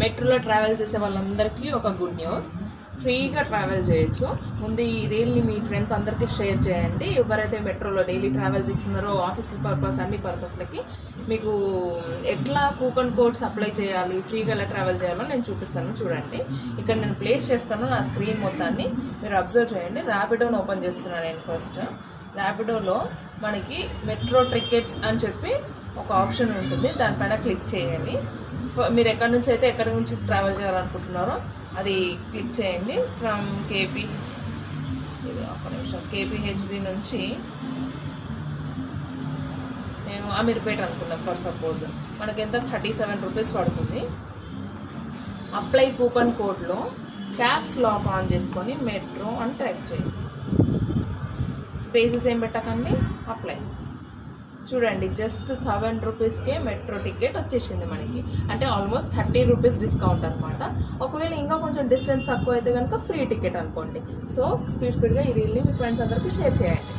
మెట్రోలో ట్రావెల్ చేసే వాళ్ళందరికీ ఒక గుడ్ న్యూస్, ఫ్రీగా ట్రావెల్ చేయొచ్చు. ముందు ఈ రీల్ని మీ ఫ్రెండ్స్ అందరికీ షేర్ చేయండి. ఎవరైతే మెట్రోలో డైలీ ట్రావెల్ చేస్తున్నారో ఆఫీస్ పర్పస్ అన్ని పర్పస్లకి మీకు ఎట్లా కూపన్ కోడ్స్ అప్లై చేయాలి, ఫ్రీగా ఎలా ట్రావెల్ చేయాలో నేను చూపిస్తాను. చూడండి, ఇక్కడ నేను ప్లేస్ చేస్తాను నా స్క్రీన్ మొత్తాన్ని, మీరు అబ్జర్వ్ చేయండి. ర్యాపిడోని ఓపెన్ చేస్తున్నాను నేను. ఫస్ట్ ర్యాపిడోలో మనకి మెట్రో టికెట్స్ అని చెప్పి ఒక ఆప్షన్ ఉంటుంది, దానిపైన క్లిక్ చేయండి. మీరు ఎక్కడి నుంచి అయితే ఎక్కడి నుంచి ట్రావెల్ చేయాలనుకుంటున్నారో అది క్లిక్ చేయండి. ఫ్రమ్ కేపీ, ఇది ఒక నిమిషం, కేపీహెచ్బి నుంచి నేను అమీర్పేట అనుకుందాం ఫర్ సపోజ్. మనకి ఎంత 37 రూపీస్ పడుతుంది. అప్లై కూపన్ కోడ్లో క్యాప్స్ లాక్ ఆన్ చేసుకొని మెట్రో అని టైప్ చేయండి. స్పేసెస్ ఏం పెట్టకండి, అప్లై. చూడండి, జస్ట్ 7 రూపీస్కే మెట్రో టికెట్ వచ్చేసింది మనకి. అంటే ఆల్మోస్ట్ 30 రూపీస్ డిస్కౌంట్ అనమాట. ఒకవేళ ఇంకా కొంచెం డిస్టెన్స్ తక్కువ అయితే కనుక ఫ్రీ టికెట్ అనుకోండి. సో స్పీడ్గా ఈ రీల్ని మీ ఫ్రెండ్స్ అందరికీ షేర్ చేయండి.